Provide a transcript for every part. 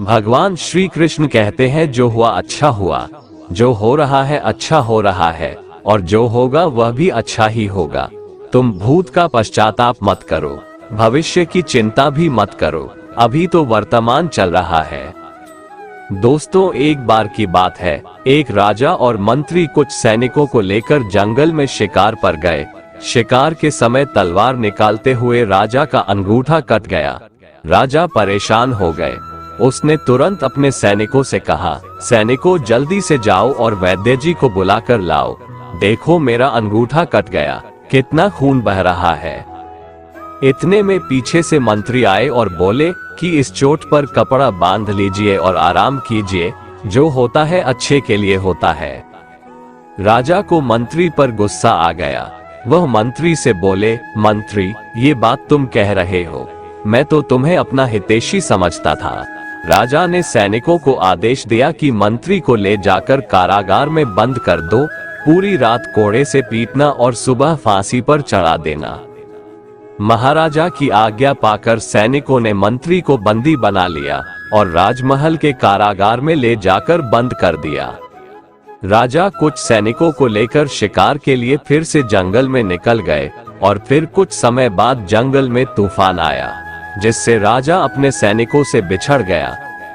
भगवान श्री कृष्ण कहते हैं जो हुआ अच्छा हुआ, जो हो रहा है अच्छा हो रहा है, और जो होगा वह भी अच्छा ही होगा। तुम भूत का पश्चाताप मत करो, भविष्य की चिंता भी मत करो, अभी तो वर्तमान चल रहा है। दोस्तों, एक बार की बात है, एक राजा और मंत्री कुछ सैनिकों को लेकर जंगल में शिकार पर गए। शिकार के समय तलवार निकालते हुए राजा का अंगूठा कट गया। राजा परेशान हो गए। उसने तुरंत अपने सैनिकों से कहा, सैनिकों जल्दी से जाओ और वैद्य जी को बुलाकर लाओ। देखो मेरा अंगूठा कट गया, कितना खून बह रहा है। इतने में पीछे से मंत्री आए और बोले कि इस चोट पर कपड़ा बांध लीजिए और आराम कीजिए, जो होता है अच्छे के लिए होता है। राजा को मंत्री पर गुस्सा आ गया। वह मंत्री से बोले, मंत्री ये बात तुम कह रहे हो, मैं तो तुम्हें अपना हितैषी समझता था। राजा ने सैनिकों को आदेश दिया कि मंत्री को ले जाकर कारागार में बंद कर दो, पूरी रात कोड़े से पीटना और सुबह फांसी पर चढ़ा देना। महाराजा की आज्ञा पाकर सैनिकों ने मंत्री को बंदी बना लिया और राजमहल के कारागार में ले जाकर बंद कर दिया। राजा कुछ सैनिकों को लेकर शिकार के लिए फिर से जंगल में निकल गए और फिर कुछ समय बाद जंगल में तूफान आया, जिससे राजा अपने सैनिकों से बिछड़ गया।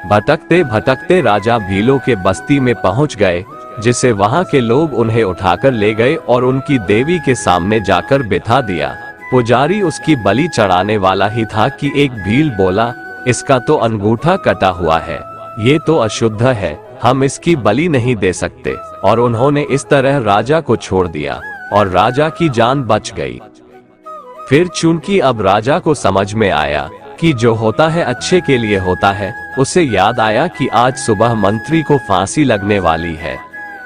भटकते भटकते राजा भीलों के बस्ती में पहुंच गए, जिसे वहां के लोग उन्हें उठाकर ले गए और उनकी देवी के सामने जाकर बिठा दिया। पुजारी उसकी बलि चढ़ाने वाला ही था कि एक भील बोला, इसका तो अंगूठा कटा हुआ है, ये तो अशुद्ध है, हम इसकी बलि नहीं दे सकते। और उन्होंने इस तरह राजा को छोड़ दिया और राजा की जान बच गई। फिर चूंकि अब राजा को समझ में आया कि जो होता है अच्छे के लिए होता है, उसे याद आया कि आज सुबह मंत्री को फांसी लगने वाली है।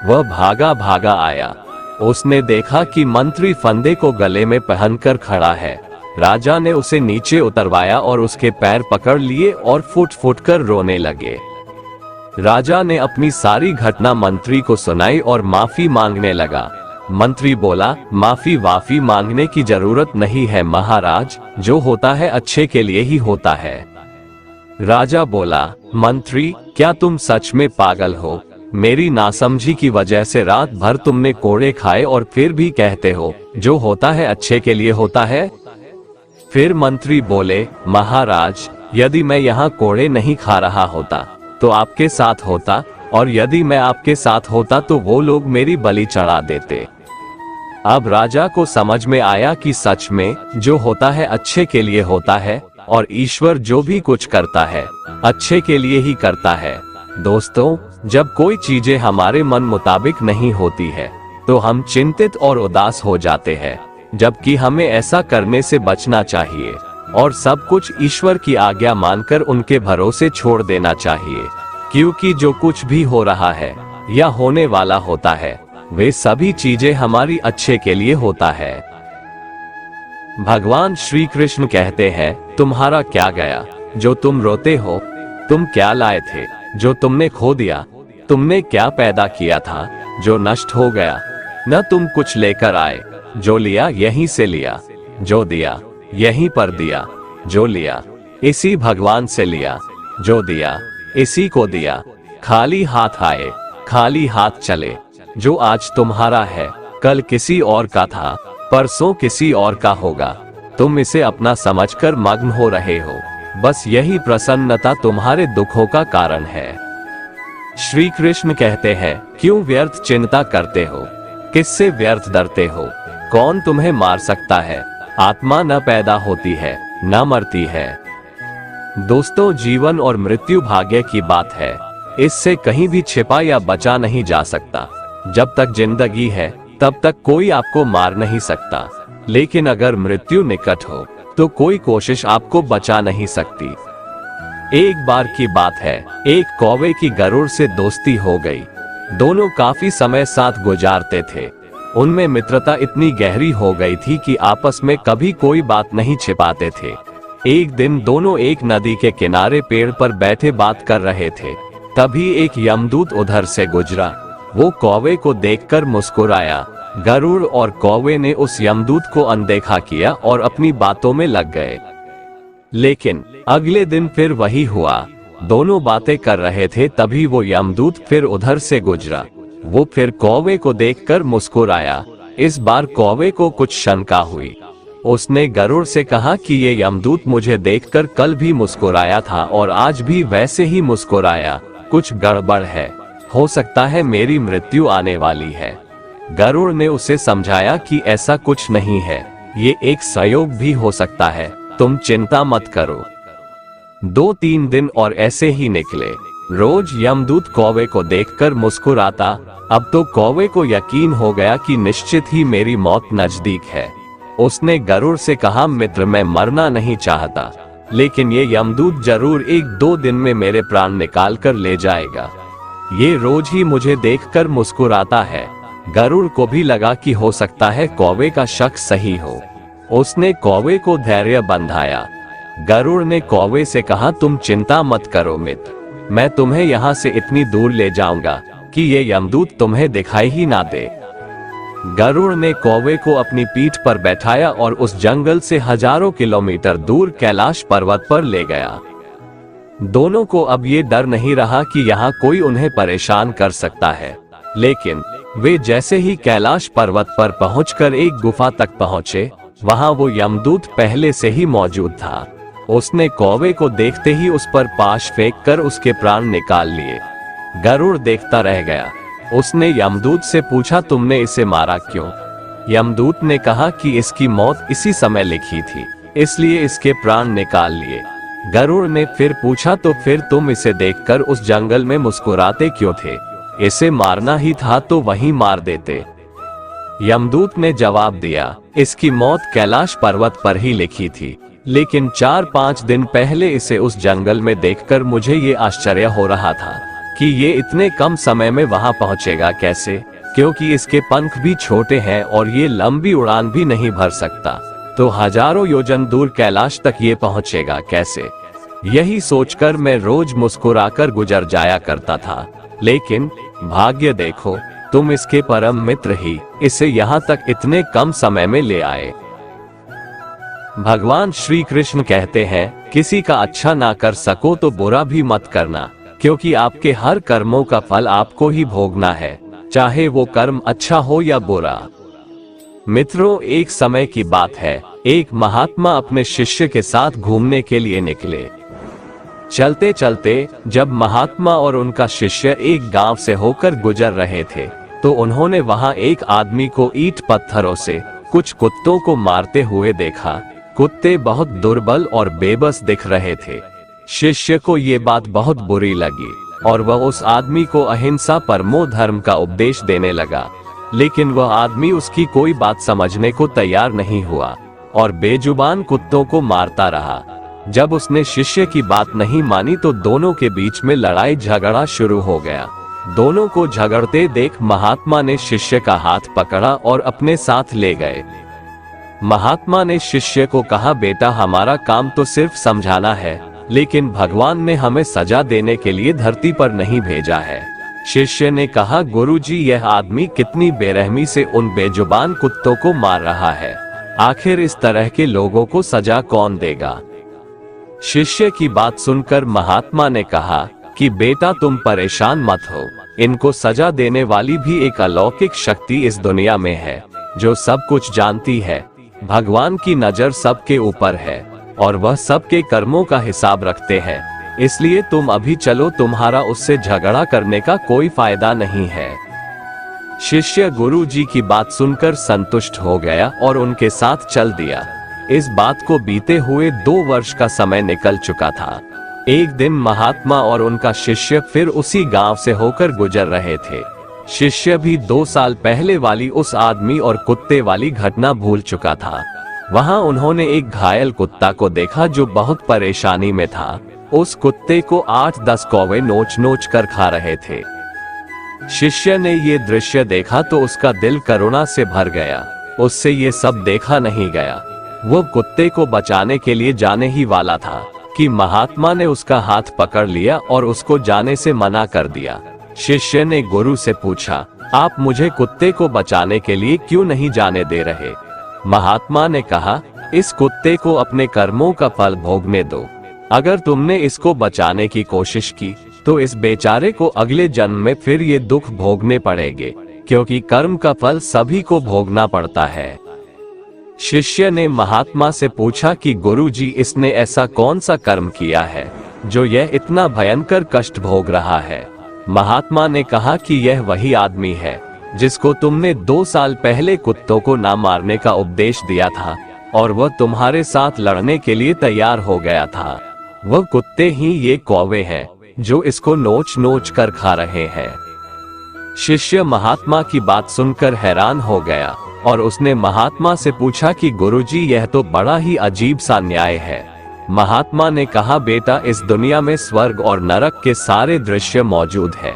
वह भागा भागा आया। उसने देखा कि मंत्री फंदे को गले में पहनकर खड़ा है। राजा ने उसे नीचे उतरवाया और उसके पैर पकड़ लिए और फुट फुट कर रोने लगे। राजा ने अपनी सारी घटना मंत्री को सुनाई और माफी मांगने लगा। मंत्री बोला, माफी वाफी मांगने की जरूरत नहीं है महाराज, जो होता है अच्छे के लिए ही होता है। राजा बोला, मंत्री क्या तुम सच में पागल हो? मेरी नासमझी की वजह से रात भर तुमने कोड़े खाए और फिर भी कहते हो जो होता है अच्छे के लिए होता है। फिर मंत्री बोले, महाराज यदि मैं यहाँ कोड़े नहीं खा रहा होता तो आपके साथ होता, और यदि मैं आपके साथ होता तो वो लोग मेरी बलि चढ़ा देते। अब राजा को समझ में आया कि सच में जो होता है अच्छे के लिए होता है और ईश्वर जो भी कुछ करता है अच्छे के लिए ही करता है। दोस्तों, जब कोई चीजें हमारे मन मुताबिक नहीं होती है तो हम चिंतित और उदास हो जाते हैं, जबकि हमें ऐसा करने से बचना चाहिए और सब कुछ ईश्वर की आज्ञा मानकर उनके भरोसे छोड़ देना चाहिए, क्योंकि जो कुछ भी हो रहा है या होने वाला होता है वे सभी चीजें हमारी अच्छे के लिए होता है। भगवान श्री कृष्ण कहते हैं, तुम्हारा क्या गया जो तुम रोते हो? तुम क्या लाए थे जो तुमने खो दिया? तुमने क्या पैदा किया था जो नष्ट हो गया? न तुम कुछ लेकर आए, जो लिया यहीं से लिया, जो दिया यहीं पर दिया, जो लिया इसी भगवान से लिया, जो दिया इसी को दिया। खाली हाथ आए, खाली हाथ चले। जो आज तुम्हारा है कल किसी और का था, परसों किसी और का होगा। तुम इसे अपना समझकर मग्न हो रहे हो, बस यही प्रसन्नता तुम्हारे दुखों का कारण है। श्री कृष्ण कहते हैं, क्यों व्यर्थ चिंता करते हो? किससे व्यर्थ डरते हो? कौन तुम्हें मार सकता है? आत्मा न पैदा होती है न मरती है। दोस्तों, जीवन और मृत्यु भाग्य की बात है, इससे कहीं भी छिपा या बचा नहीं जा सकता। जब तक जिंदगी है तब तक कोई आपको मार नहीं सकता, लेकिन अगर मृत्यु निकट हो तो कोई कोशिश आपको बचा नहीं सकती। एक बार की बात है, एक कौवे की गरुड़ से दोस्ती हो गई। दोनों काफी समय साथ गुजारते थे। उनमें मित्रता इतनी गहरी हो गई थी कि आपस में कभी कोई बात नहीं छिपाते थे। एक दिन दोनों एक नदी के किनारे पेड़ पर बैठे बात कर रहे थे। तभी एक यमदूत उधर से गुजरा। वो कौवे को देखकर मुस्कुराया। गरुड़ और कौवे ने उस यमदूत को अनदेखा किया और अपनी बातों में लग गए। लेकिन अगले दिन फिर वही हुआ। दोनों बातें कर रहे थे, तभी वो यमदूत फिर उधर से गुजरा। वो फिर कौवे को देखकर मुस्कुराया। इस बार कौवे को कुछ शंका हुई। उसने गरुड़ से कहा कि ये यमदूत मुझे देखकर कल भी मुस्कुराया था और आज भी वैसे ही मुस्कुराया, कुछ गड़बड़ है, हो सकता है मेरी मृत्यु आने वाली है। गरुड़ ने उसे समझाया कि ऐसा कुछ नहीं है, ये एक संयोग भी हो सकता है, तुम चिंता मत करो। 2-3 दिन और ऐसे ही निकले। रोज यमदूत कौवे को देखकर मुस्कुराता। अब तो कौवे को यकीन हो गया कि निश्चित ही मेरी मौत नजदीक है। उसने गरुड़ से कहा, मित्र, मैं मरना नहीं चाहता, लेकिन ये यमदूत जरूर 1-2 दिन में मेरे प्राण निकाल कर ले जाएगा। ये रोज ही मुझे देखकर मुस्कुराता है। गरुड़ को भी लगा कि हो सकता है कौवे का शक सही हो। उसने कौवे को धैर्य बंधाया। गरुड़ ने कौवे से कहा, तुम चिंता मत करो मित्र, मैं तुम्हें यहाँ से इतनी दूर ले जाऊंगा कि ये यमदूत तुम्हें दिखाई ही ना दे। गरुड़ ने कौवे को अपनी पीठ पर बैठाया और उस जंगल से हजारों किलोमीटर दूर कैलाश पर्वत पर ले गया। दोनों को अब ये डर नहीं रहा कि यहाँ कोई उन्हें परेशान कर सकता है। लेकिन वे जैसे ही कैलाश पर्वत पर पहुंचकर एक गुफा तक पहुंचे, वहां वो यमदूत पहले से ही मौजूद था। उसने कौवे को देखते ही उस पर पाश फेंककर उसके प्राण निकाल लिए। गरुड़ देखता रह गया। उसने यमदूत से पूछा, तुमने इसे मारा क्यों? यमदूत ने कहा कि इसकी मौत इसी समय लिखी थी, इसलिए इसके प्राण निकाल लिए। गरुड़ ने फिर पूछा, तो फिर तुम इसे देखकर उस जंगल में मुस्कुराते क्यों थे? इसे मारना ही था तो वहीं मार देते। यमदूत ने जवाब दिया, इसकी मौत कैलाश पर्वत पर ही लिखी थी, लेकिन 4-5 दिन पहले इसे उस जंगल में देखकर मुझे ये आश्चर्य हो रहा था कि ये इतने कम समय में वहां पहुंचेगा कैसे, क्योंकि इसके पंख भी छोटे हैं और ये लंबी उड़ान भी नहीं भर सकता, तो हजारों योजन दूर कैलाश तक ये पहुंचेगा कैसे? यही सोचकर मैं रोज मुस्कुराकर गुजर जाया करता था, लेकिन भाग्य देखो, तुम इसके परम मित्र ही इसे यहाँ तक इतने कम समय में ले आए। भगवान श्री कृष्ण कहते हैं, किसी का अच्छा ना कर सको तो बुरा भी मत करना, क्योंकि आपके हर कर्मों का फल आपको ही भोगना है, चाहे वो कर्म अच्छा हो या बुरा। मित्रों, एक समय की बात है, एक महात्मा अपने शिष्य के साथ घूमने के लिए निकले। चलते चलते जब महात्मा और उनका शिष्य एक गांव से होकर गुजर रहे थे, तो उन्होंने वहां एक आदमी को ईंट पत्थरों से कुछ कुत्तों को मारते हुए देखा। कुत्ते बहुत दुर्बल और बेबस दिख रहे थे। शिष्य को ये बात बहुत बुरी लगी और वह उस आदमी को अहिंसा परमो धर्म का उपदेश देने लगा, लेकिन वह आदमी उसकी कोई बात समझने को तैयार नहीं हुआ और बेजुबान कुत्तों को मारता रहा। जब उसने शिष्य की बात नहीं मानी तो दोनों के बीच में लड़ाई झगड़ा शुरू हो गया। दोनों को झगड़ते देख महात्मा ने शिष्य का हाथ पकड़ा और अपने साथ ले गए। महात्मा ने शिष्य को कहा, बेटा, हमारा काम तो सिर्फ समझाना है, लेकिन भगवान ने हमें सजा देने के लिए धरती पर नहीं भेजा है। शिष्य ने कहा, गुरुजी, यह आदमी कितनी बेरहमी से उन बेजुबान कुत्तों को मार रहा है, आखिर इस तरह के लोगों को सजा कौन देगा? शिष्य की बात सुनकर महात्मा ने कहा कि बेटा, तुम परेशान मत हो, इनको सजा देने वाली भी एक अलौकिक शक्ति इस दुनिया में है, जो सब कुछ जानती है। भगवान की नजर सबके ऊपर है और वह सबके कर्मों का हिसाब रखते हैं, इसलिए तुम अभी चलो, तुम्हारा उससे झगड़ा करने का कोई फायदा नहीं है। शिष्य गुरु जी की बात सुनकर संतुष्ट हो गया और उनके साथ चल दिया। इस बात को बीते हुए 2 वर्ष का समय निकल चुका था। एक दिन महात्मा और उनका शिष्य फिर उसी गांव से होकर गुजर रहे थे। शिष्य भी 2 साल पहले वाली उस आदमी और कुत्ते वाली घटना भूल चुका था। वहां उन्होंने एक घायल कुत्ता को देखा जो बहुत परेशानी में था। उस कुत्ते को 8-10 कौवे नोच नोच कर खा रहे थे। शिष्य ने ये दृश्य देखा तो उसका दिल करुणा से भर गया। उससे ये सब देखा नहीं गया। वो कुत्ते को बचाने के लिए जाने ही वाला था कि महात्मा ने उसका हाथ पकड़ लिया और उसको जाने से मना कर दिया। शिष्य ने गुरु से पूछा, आप मुझे कुत्ते को बचाने के लिए क्यों नहीं जाने दे रहे? महात्मा ने कहा, इस कुत्ते को अपने कर्मों का फल भोगने दो। अगर तुमने इसको बचाने की कोशिश की तो इस बेचारे को अगले जन्म में फिर ये दुख भोगने पड़ेंगे, क्योंकि कर्म का फल सभी को भोगना पड़ता है। शिष्य ने महात्मा से पूछा कि गुरुजी, इसने ऐसा कौन सा कर्म किया है जो यह इतना भयंकर कष्ट भोग रहा है? महात्मा ने कहा कि यह वही आदमी है जिसको तुमने 2 साल पहले कुत्तों को ना मारने का उपदेश दिया था और वह तुम्हारे साथ लड़ने के लिए तैयार हो गया था। वह कुत्ते ही ये कौवे हैं जो इसको नोच नोच कर खा रहे हैं। शिष्य महात्मा की बात सुनकर हैरान हो गया और उसने महात्मा से पूछा कि गुरुजी, यह तो बड़ा ही अजीब सा न्याय है। महात्मा ने कहा, बेटा, इस दुनिया में स्वर्ग और नरक के सारे दृश्य मौजूद है।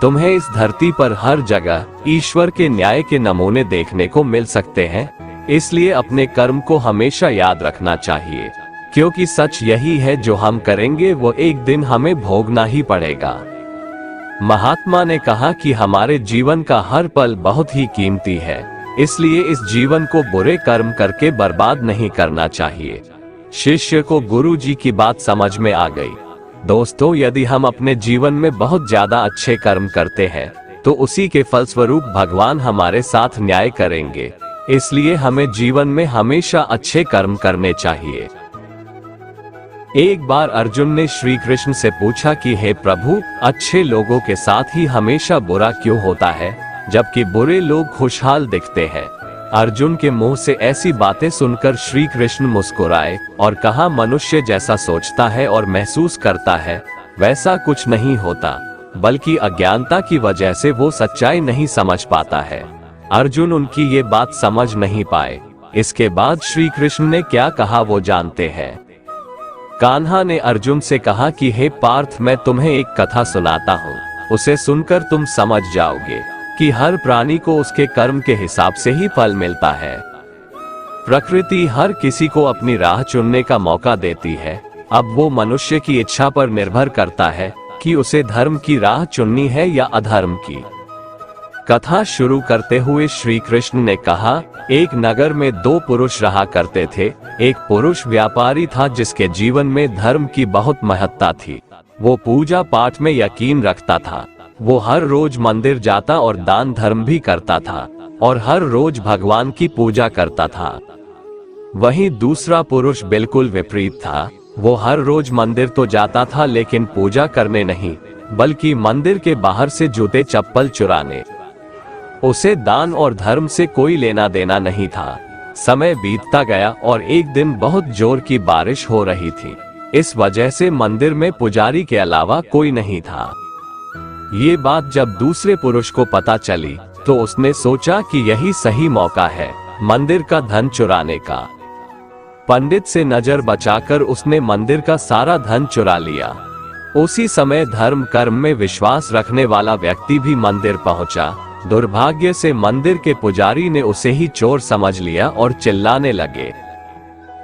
तुम्हें इस धरती पर हर जगह ईश्वर के न्याय के नमूने देखने को मिल सकते हैं, इसलिए अपने कर्म को हमेशा याद रखना चाहिए, क्योंकि सच यही है, जो हम करेंगे वो एक दिन हमें भोगना ही पड़ेगा। महात्मा ने कहा कि हमारे जीवन का हर पल बहुत ही कीमती है, इसलिए इस जीवन को बुरे कर्म करके बर्बाद नहीं करना चाहिए। शिष्य को गुरुजी की बात समझ में आ गई। दोस्तों, यदि हम अपने जीवन में बहुत ज्यादा अच्छे कर्म करते हैं तो उसी के फलस्वरूप भगवान हमारे साथ न्याय करेंगे, इसलिए हमें जीवन में हमेशा अच्छे कर्म करने चाहिए। एक बार अर्जुन ने श्री कृष्ण से पूछा कि हे प्रभु, अच्छे लोगों के साथ ही हमेशा बुरा क्यों होता है, जबकि बुरे लोग खुशहाल दिखते हैं? अर्जुन के मुंह से ऐसी बातें सुनकर श्री कृष्ण मुस्कुराए और कहा, मनुष्य जैसा सोचता है और महसूस करता है वैसा कुछ नहीं होता, बल्कि अज्ञानता की वजह से वो सच्चाई नहीं समझ पाता है। अर्जुन उनकी ये बात समझ नहीं पाए। इसके बाद श्री कृष्ण ने क्या कहा वो जानते हैं। कान्हा ने अर्जुन से कहा कि हे पार्थ, मैं तुम्हें एक कथा सुनाता हूँ, उसे सुनकर तुम समझ जाओगे कि हर प्राणी को उसके कर्म के हिसाब से ही फल मिलता है। प्रकृति हर किसी को अपनी राह चुनने का मौका देती है। अब वो मनुष्य की इच्छा पर निर्भर करता है कि उसे धर्म की राह चुननी है या अधर्म की। कथा शुरू करते हुए श्री कृष्ण ने कहा, एक नगर में 2 पुरुष रहा करते थे। एक पुरुष व्यापारी था जिसके जीवन में धर्म की बहुत महत्ता थी। वो पूजा पाठ में यकीन रखता था। वो हर रोज मंदिर जाता और दान धर्म भी करता था और हर रोज भगवान की पूजा करता था। वहीं दूसरा पुरुष बिल्कुल विपरीत था। वो हर रोज मंदिर तो जाता था लेकिन पूजा करने नहीं, बल्कि मंदिर के बाहर से जूते चप्पल चुराने। उसे दान और धर्म से कोई लेना देना नहीं था। समय बीतता गया और एक दिन बहुत जोर की बारिश हो रही थी। इस वजह से मंदिर में पुजारी के अलावा कोई नहीं था। ये बात जब दूसरे पुरुष को पता चली तो उसने सोचा कि यही सही मौका है मंदिर का धन चुराने का। पंडित से नजर बचाकर उसने मंदिर का सारा धन चुरा लिया। उसी समय धर्म कर्म में विश्वास रखने वाला व्यक्ति भी मंदिर पहुंचा। दुर्भाग्य से मंदिर के पुजारी ने उसे ही चोर समझ लिया और चिल्लाने लगे।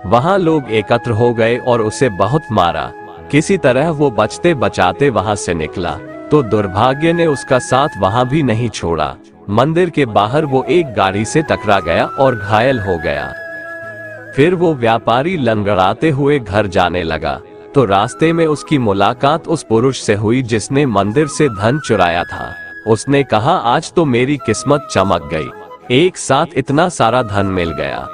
वहां लोग एकत्र हो गए और उसे बहुत मारा। किसी तरह वो बचते बचाते वहां से निकला तो दुर्भाग्य ने उसका साथ वहां भी नहीं छोड़ा। मंदिर के बाहर वो एक गाड़ी से टकरा गया और घायल हो गया। फिर वो व्यापारी लंगड़ाते हुए घर जाने लगा तो रास्ते में उसकी मुलाकात उस पुरुष से हुई जिसने मंदिर से धन चुराया था। उसने कहा, आज तो मेरी किस्मत चमक गई, एक साथ इतना सारा धन मिल गया।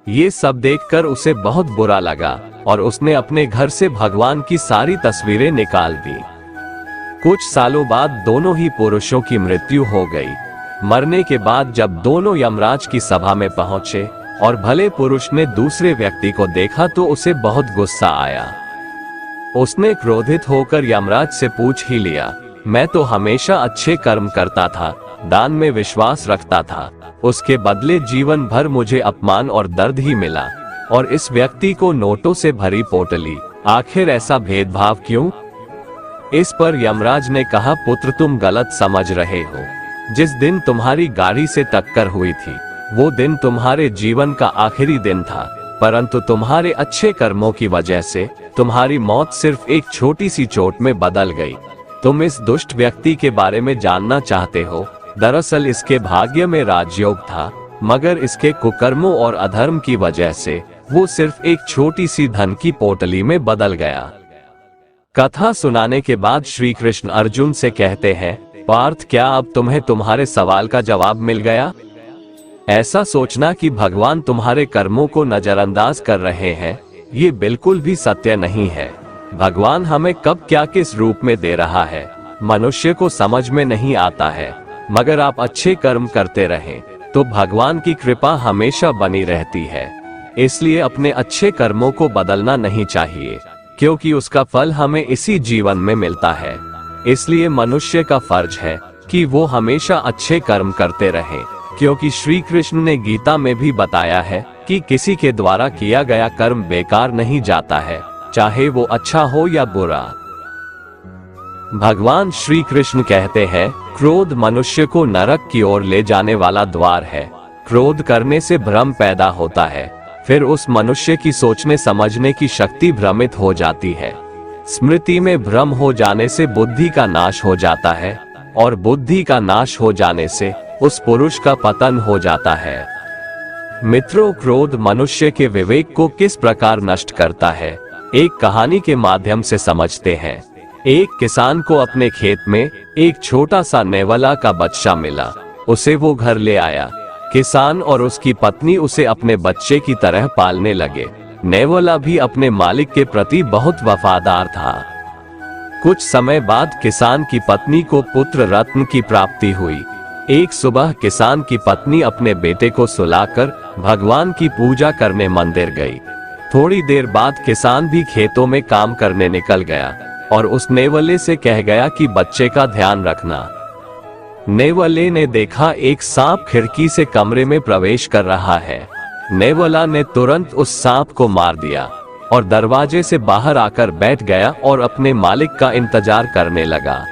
ये सब देखकर उसे बहुत बुरा लगा और उसने अपने घर से भगवान की सारी तस्वीरें निकाल दी। कुछ सालों बाद दोनों ही पुरुषों की मृत्यु हो गई। मरने के बाद जब दोनों यमराज की सभा में पहुंचे और भले पुरुष ने दूसरे व्यक्ति को देखा तो उसे बहुत गुस्सा आया। उसने क्रोधित होकर यमराज से पूछ ही लिया, मैं तो हमेशा अच्छे कर्म करता था, दान में विश्वास रखता था, उसके बदले जीवन भर मुझे अपमान और दर्द ही मिला, और इस व्यक्ति को नोटों से भरी पोटली, आखिर ऐसा भेदभाव क्यों? इस पर यमराज ने कहा, पुत्र, तुम गलत समझ रहे हो। जिस दिन तुम्हारी गाड़ी से टक्कर हुई थी वो दिन तुम्हारे जीवन का आखिरी दिन था, परंतु तुम्हारे अच्छे कर्मों की वजह से तुम्हारी मौत सिर्फ एक छोटी सी चोट में बदल गई। तुम इस दुष्ट व्यक्ति के बारे में जानना चाहते हो? दरअसल इसके भाग्य में राजयोग था, मगर इसके कुकर्मों और अधर्म की वजह से वो सिर्फ एक छोटी सी धन की पोटली में बदल गया। कथा सुनाने के बाद श्री कृष्ण अर्जुन से कहते हैं, पार्थ, क्या अब तुम्हें तुम्हारे सवाल का जवाब मिल गया? ऐसा सोचना कि भगवान तुम्हारे कर्मों को नजरअंदाज कर रहे हैं, ये बिल्कुल भी सत्य नहीं है। भगवान हमें कब क्या किस रूप में दे रहा है, मनुष्य को समझ में नहीं आता है। मगर आप अच्छे कर्म करते रहें तो भगवान की कृपा हमेशा बनी रहती है। इसलिए अपने अच्छे कर्मों को बदलना नहीं चाहिए, क्योंकि उसका फल हमें इसी जीवन में मिलता है। इसलिए मनुष्य का फर्ज है कि वो हमेशा अच्छे कर्म करते रहें, क्योंकि श्री कृष्ण ने गीता में भी बताया है कि किसी के द्वारा किया गया कर्म बेकार नहीं जाता है, चाहे वो अच्छा हो या बुरा। भगवान श्री कृष्ण कहते हैं, क्रोध मनुष्य को नरक की ओर ले जाने वाला द्वार है। क्रोध करने से भ्रम पैदा होता है, फिर उस मनुष्य की सोचने समझने की शक्ति भ्रमित हो जाती है। स्मृति में भ्रम हो जाने से बुद्धि का नाश हो जाता है, और बुद्धि का नाश हो जाने से उस पुरुष का पतन हो जाता है। मित्रों, क्रोध मनुष्य के विवेक को किस प्रकार नष्ट करता है, एक कहानी के माध्यम से समझते हैं। एक किसान को अपने खेत में एक छोटा सा नेवला का बच्चा मिला। उसे वो घर ले आया। किसान और उसकी पत्नी उसे अपने बच्चे की तरह पालने लगे। नेवला भी अपने मालिक के प्रति बहुत वफादार था। कुछ समय बाद किसान की पत्नी को पुत्र रत्न की प्राप्ति हुई। एक सुबह किसान की पत्नी अपने बेटे को सुलाकर भगवान की पूजा करने मंदिर गई। थोड़ी देर बाद किसान भी खेतों में काम करने निकल गया और उस नेवले से कह गया कि बच्चे का ध्यान रखना। नेवले ने देखा एक सांप खिड़की से कमरे में प्रवेश कर रहा है। नेवला ने तुरंत उस सांप को मार दिया और दरवाजे से बाहर आकर बैठ गया और अपने मालिक का इंतजार करने लगा।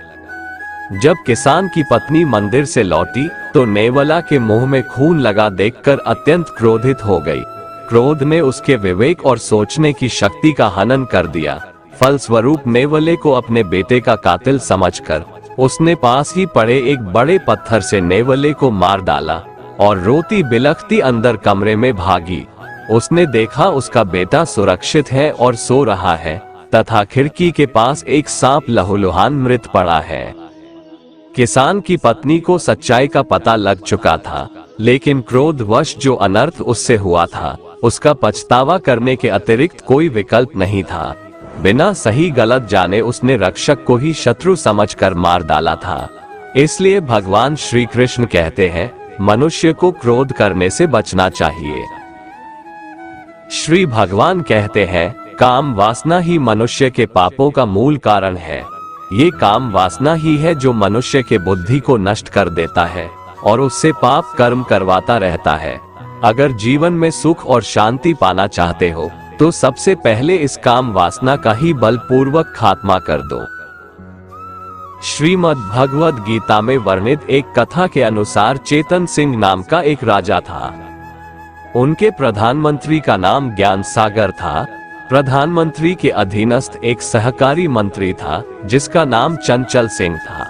जब किसान की पत्नी मंदिर से लौटी तो नेवला के मुंह में खून लगा देखकर अत्यंत क्रोधित हो गई। क्रोध ने उसके विवेक और सोचने की शक्ति का हनन कर दिया। फलस्वरूप नेवले को अपने बेटे का कातिल समझकर उसने पास ही पड़े एक बड़े पत्थर से नेवले को मार डाला और रोती बिलखती अंदर कमरे में भागी। उसने देखा उसका बेटा सुरक्षित है और सो रहा है तथा खिड़की के पास एक सांप लहूलुहान मृत पड़ा है। किसान की पत्नी को सच्चाई का पता लग चुका था, लेकिन क्रोधवश जो अनर्थ उससे हुआ था उसका पछतावा करने के अतिरिक्त कोई विकल्प नहीं था। बिना सही गलत जाने उसने रक्षक को ही शत्रु समझकर मार डाला था। इसलिए भगवान श्री कृष्ण कहते हैं, मनुष्य को क्रोध करने से बचना चाहिए। श्री भगवान कहते हैं, काम वासना ही मनुष्य के पापों का मूल कारण है। ये काम वासना ही है जो मनुष्य के बुद्धि को नष्ट कर देता है और उससे पाप कर्म करवाता रहता है। अगर जीवन में सुख और शांति पाना चाहते हो तो सबसे पहले इस काम वासना का ही बलपूर्वक खात्मा कर दो। श्रीमद् भगवद गीता में वर्णित एक कथा के अनुसार चेतन सिंह नाम का एक राजा था। उनके प्रधानमंत्री का नाम ज्ञान सागर था। प्रधानमंत्री के अधीनस्थ एक सहकारी मंत्री था जिसका नाम चंचल सिंह था।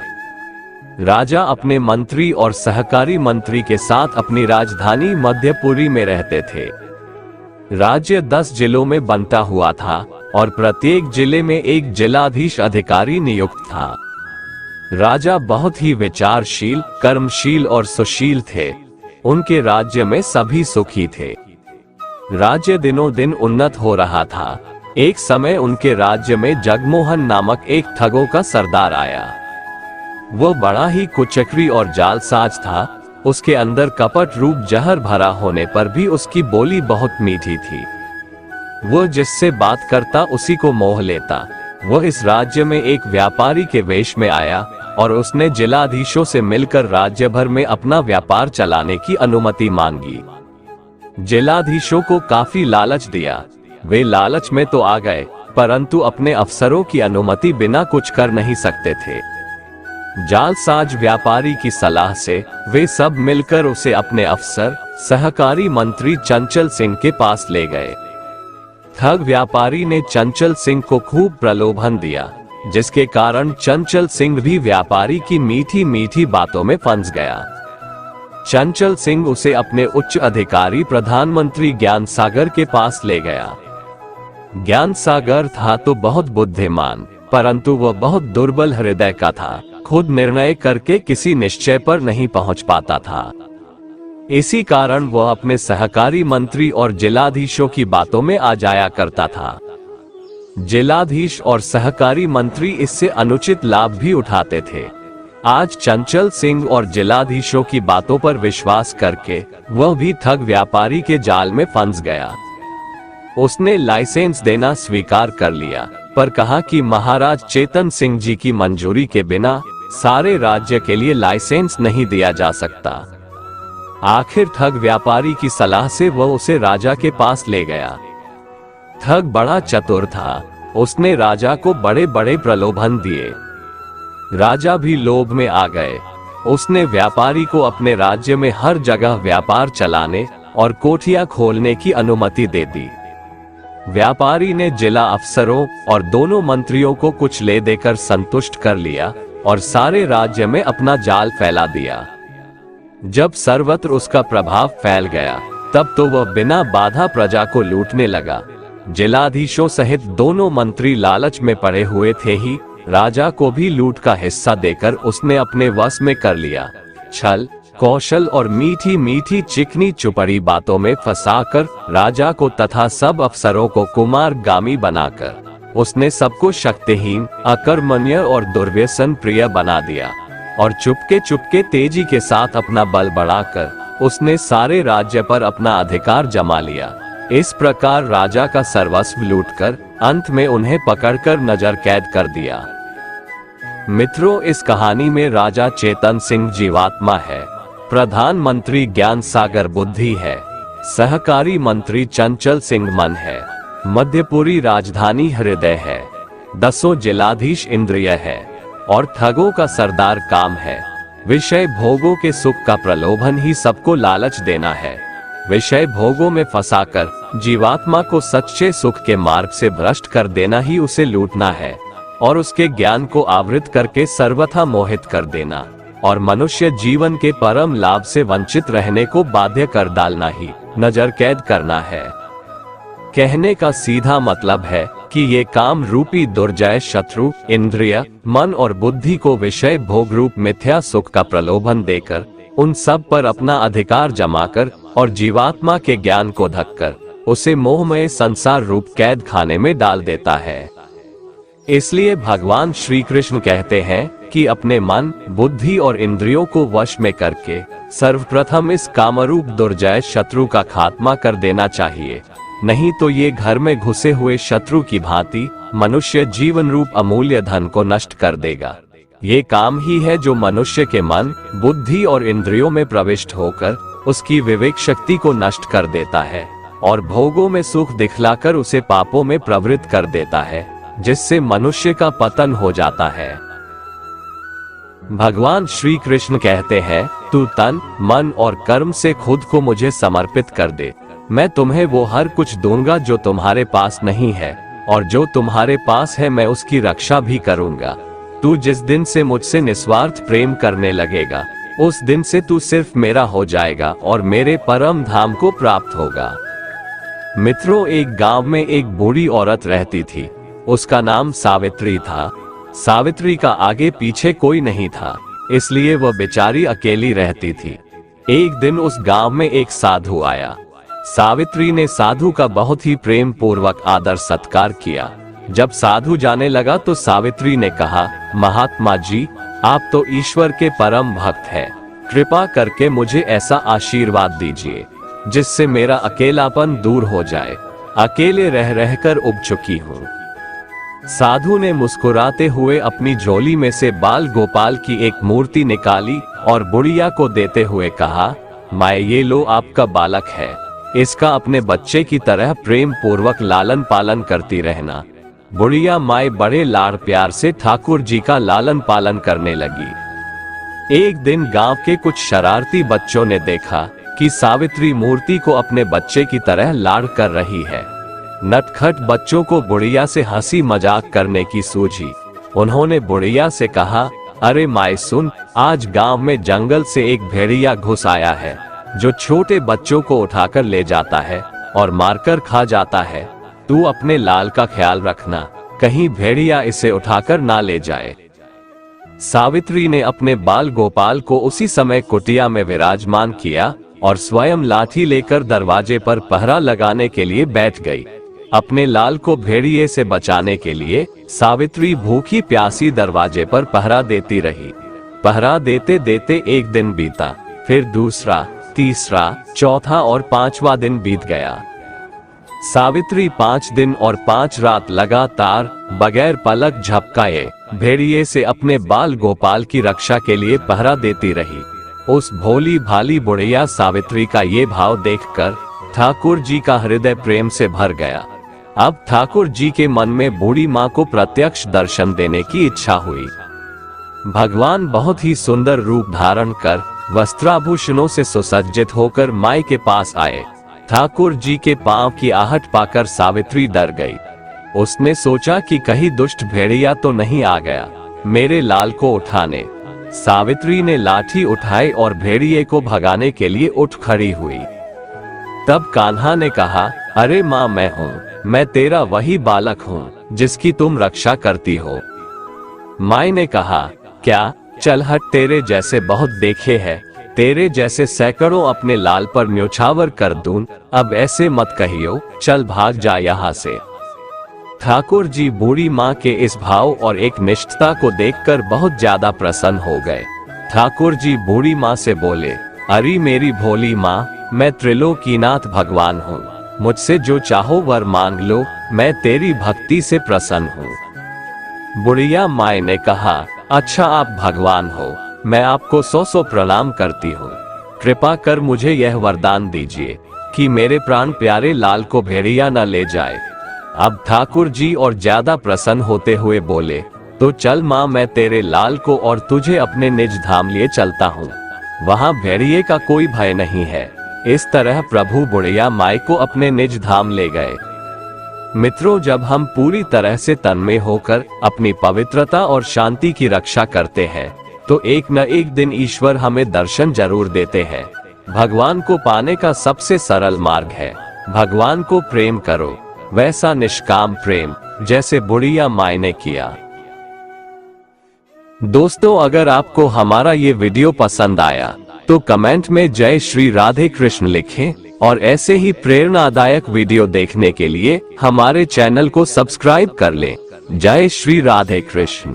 राजा अपने मंत्री और सहकारी मंत्री के साथ अपनी राजधानी मध्यपुरी में रहते थे। राज्य 10 जिलों में बंटा हुआ था और प्रत्येक जिले में एक जिलाधीश अधिकारी नियुक्त था। राजा बहुत ही विचारशील, कर्मशील और सुशील थे। उनके राज्य में सभी सुखी थे। राज्य दिनों दिन उन्नत हो रहा था। एक समय उनके राज्य में जगमोहन नामक एक ठगों का सरदार आया। वो बड़ा ही कुचक्री और जालसाज था। उसके अंदर कपट रूप जहर भरा होने पर भी उसकी बोली बहुत मीठी थी। वो जिससे बात करता उसी को मोह लेता। वो इस राज्य में एक व्यापारी के वेश में आया और उसने जिलाधीशों से मिलकर राज्य भर में अपना व्यापार चलाने की अनुमति मांगी। जिलाधीशों को काफी लालच दिया। वे लालच में तो आ गए, परंतु अपने अफसरों की अनुमति बिना कुछ कर नहीं सकते थे। जालसाज व्यापारी की सलाह से वे सब मिलकर उसे अपने अफसर सहकारी मंत्री चंचल सिंह के पास ले गए। ठग व्यापारी ने चंचल सिंह को खूब प्रलोभन दिया, जिसके कारण चंचल सिंह भी व्यापारी की मीठी मीठी बातों में फंस गया। चंचल सिंह उसे अपने उच्च अधिकारी प्रधानमंत्री ज्ञान सागर के पास ले गया। ज्ञान सागर था तो बहुत बुद्धिमान, परंतु वह बहुत दुर्बल हृदय का था। खुद निर्णय करके किसी निश्चय पर नहीं पहुंच पाता था। इसी कारण वह अपने सहकारी मंत्री और जिलाधीशों की बातों में आ जाया करता था। जिलाधीश और सहकारी मंत्री इससे अनुचित लाभ भी उठाते थे। आज चंचल सिंह और जिलाधीशों की बातों पर विश्वास करके वह भी ठग व्यापारी के जाल में फंस गया। उसने लाइसेंस देना स्वीकार कर लिया, पर कहा कि महाराज चेतन सिंह जी की मंजूरी के बिना सारे राज्य के लिए लाइसेंस नहीं दिया जा सकता। आखिर ठग व्यापारी की सलाह से वह उसे राजा के पास ले गया। ठग बड़ा चतुर था, उसने राजा को बड़े बड़े प्रलोभन दिए। राजा भी लोभ में आ गए। उसने व्यापारी को अपने राज्य में हर जगह व्यापार चलाने और कोठियां खोलने की अनुमति दे दी। व्यापारी ने जिला अफसरों और दोनों मंत्रियों को कुछ ले देकर संतुष्ट कर लिया और सारे राज्य में अपना जाल फैला दिया। जब सर्वत्र उसका प्रभाव फैल गया, तब तो वह बिना बाधा प्रजा को लूटने लगा। जिलाधीशों सहित दोनों मंत्री लालच में पड़े हुए थे ही राजा को भी लूट का हिस्सा देकर उसने अपने वश में कर लिया। छल, कौशल और मीठी मीठी चिकनी चुपड़ी बातों में फंसाकर राजा को तथा सब अफसरों को कुमारगामी बनाकर उसने सबको शक्तिहीन, अकर्मण्य और दुर्व्यसन प्रिय बना दिया और चुपके चुपके तेजी के साथ अपना बल बढ़ाकर उसने सारे राज्य पर अपना अधिकार जमा लिया। इस प्रकार राजा का सर्वस्व लूटकर अंत में उन्हें पकड़कर नजर कैद कर दिया। मित्रों, इस कहानी में राजा चेतन सिंह जीवात्मा है, प्रधानमंत्री ज्ञान सागर बुद्धि है, सहकारी मंत्री चंचल सिंह मन है, मध्यपुरी राजधानी हृदय है, 10 जिलाधीश इंद्रिय है और ठगों का सरदार काम है। विषय भोगों के सुख का प्रलोभन ही सबको लालच देना है। विषय भोगों में फंसाकर जीवात्मा को सच्चे सुख के मार्ग से भ्रष्ट कर देना ही उसे लूटना है और उसके ज्ञान को आवृत करके सर्वथा मोहित कर देना और मनुष्य जीवन के परम लाभ से वंचित रहने को बाध्य कर डालना ही नजर कैद करना है। कहने का सीधा मतलब है कि ये काम रूपी दुर्जय शत्रु इंद्रिय, मन और बुद्धि को विषय भोग रूप मिथ्या सुख का प्रलोभन देकर उन सब पर अपना अधिकार जमाकर और जीवात्मा के ज्ञान को ढककर उसे मोहमय संसार रूप कैद खाने में डाल देता है। इसलिए भगवान श्री कृष्ण कहते हैं कि अपने मन, बुद्धि और इंद्रियों को वश में करके सर्वप्रथम इस कामरूप दुर्जय शत्रु का खात्मा कर देना चाहिए, नहीं तो ये घर में घुसे हुए शत्रु की भांति मनुष्य जीवन रूप अमूल्य धन को नष्ट कर देगा। ये काम ही है जो मनुष्य के मन, बुद्धि और इंद्रियों में प्रविष्ट होकर उसकी विवेक शक्ति को नष्ट कर देता है और भोगों में सुख दिखलाकर उसे पापों में प्रवृत्त कर देता है, जिससे मनुष्य का पतन हो जाता है। भगवान श्री कृष्ण कहते हैं, तू तन, मन और कर्म से खुद को मुझे समर्पित कर दे, मैं तुम्हें वो हर कुछ दूंगा जो तुम्हारे पास नहीं है, और जो तुम्हारे पास है मैं उसकी रक्षा भी करूंगा। तू जिस दिन से मुझसे निस्वार्थ प्रेम करने लगेगा, उस दिन से तू सिर्फ मेरा हो जाएगा और मेरे परम धाम को प्राप्त होगा। मित्रों, एक गांव में एक बूढ़ी औरत रहती थी। उसका नाम सावित्री था। सावित्री का आगे पीछे कोई नहीं था, इसलिए वह बेचारी अकेली रहती थी। एक दिन उस गांव में एक साधु आया। सावित्री ने साधु का बहुत ही प्रेम पूर्वक आदर सत्कार किया। जब साधु जाने लगा तो सावित्री ने कहा, महात्मा जी, आप तो ईश्वर के परम भक्त हैं, कृपा करके मुझे ऐसा आशीर्वाद दीजिए जिससे मेरा अकेलापन दूर हो जाए। अकेले रह रहकर उब चुकी हूँ। साधु ने मुस्कुराते हुए अपनी झोली में से बाल गोपाल की एक मूर्ति निकाली और बुढ़िया को देते हुए कहा, माए, ये लो आपका बालक है, इसका अपने बच्चे की तरह प्रेम पूर्वक लालन पालन करती रहना। बुढ़िया माए बड़े लाड़ प्यार से ठाकुर जी का लालन पालन करने लगी। एक दिन गांव के कुछ शरारती बच्चों ने देखा कि सावित्री मूर्ति को अपने बच्चे की तरह लाड़ कर रही है। नटखट बच्चों को बुढ़िया से हंसी मजाक करने की सूझी। उन्होंने बुढ़िया से कहा, अरे माए सुन, आज गांव में जंगल से एक भेड़िया घुस आया है जो छोटे बच्चों को उठाकर ले जाता है और मारकर खा जाता है। तू अपने लाल का ख्याल रखना, कहीं भेड़िया इसे उठाकर ना ले जाए। सावित्री ने अपने बाल गोपाल को उसी समय कुटिया में विराजमान किया और स्वयं लाठी लेकर दरवाजे पर पहरा लगाने के लिए बैठ गई। अपने लाल को भेड़िए से बचाने के लिए सावित्री भूखी प्यासी दरवाजे पर पहरा देती रही। पहरा देते देते एक दिन बीता, फिर दूसरा, तीसरा, चौथा और 5वां दिन बीत गया। सावित्री 5 दिन और 5 रात लगातार बगैर पलक झपकाए भेड़िए से अपने बाल गोपाल की रक्षा के लिए पहरा देती रही। उस भोली भाली बुढ़िया सावित्री का ये भाव देखकर ठाकुर जी का हृदय प्रेम से भर गया। अब ठाकुर जी के मन में बूढ़ी माँ को प्रत्यक्ष दर्शन देने की इच्छा हुई। भगवान बहुत ही सुंदर रूप धारण कर वस्त्राभूषणों से सुसज्जित होकर माई के पास आए। ठाकुर जी के पांव की आहट पाकर सावित्री डर गई। उसने सोचा कि कहीं दुष्ट भेड़िया तो नहीं आ गया मेरे लाल को उठाने। सावित्री ने लाठी उठाई और भेड़िए को भगाने के लिए उठ खड़ी हुई। तब कान्हा ने कहा, अरे माँ, मैं हूँ, मैं तेरा वही बालक हूँ जिसकी तुम रक्षा करती हो। माई ने कहा, क्या? चल हट, तेरे जैसे बहुत देखे हैं, तेरे जैसे सैकड़ों अपने लाल पर न्योछावर कर दूं, अब ऐसे मत कहियो, चल भाग जा यहाँ से। ठाकुर जी बूढ़ी माँ के इस भाव और एक निष्ठता को देखकर बहुत ज्यादा प्रसन्न हो गए। ठाकुर जी बूढ़ी माँ से बोले, अरे मेरी भोली माँ, मैं त्रिलोकीनाथ भगवान हूँ, मुझसे जो चाहो वर मांग लो, मैं तेरी भक्ति से प्रसन्न हूँ। बुढ़िया माँ ने कहा, अच्छा आप भगवान हो, मैं आपको 100 प्रणाम करती हूँ। कृपा कर मुझे यह वरदान दीजिए कि मेरे प्राण प्यारे लाल को भेड़िया न ले जाए। अब ठाकुर जी और ज्यादा प्रसन्न होते हुए बोले, तो चल माँ, मैं तेरे लाल को और तुझे अपने निज धाम लिए चलता हूँ, वहाँ भेड़िए का कोई भय नहीं है। इस तरह प्रभु बुढ़िया माई को अपने निज धाम ले गए। मित्रों, जब हम पूरी तरह से तन्मय होकर अपनी पवित्रता और शांति की रक्षा करते हैं तो एक न एक दिन ईश्वर हमें दर्शन जरूर देते हैं। भगवान को पाने का सबसे सरल मार्ग है भगवान को प्रेम करो, वैसा निष्काम प्रेम जैसे बुढ़िया माई ने किया। दोस्तों, अगर आपको हमारा ये वीडियो पसंद आया तो कमेंट में जय श्री राधे कृष्ण लिखें और ऐसे ही प्रेरणादायक वीडियो देखने के लिए हमारे चैनल को सब्सक्राइब कर लें। जय श्री राधे कृष्ण।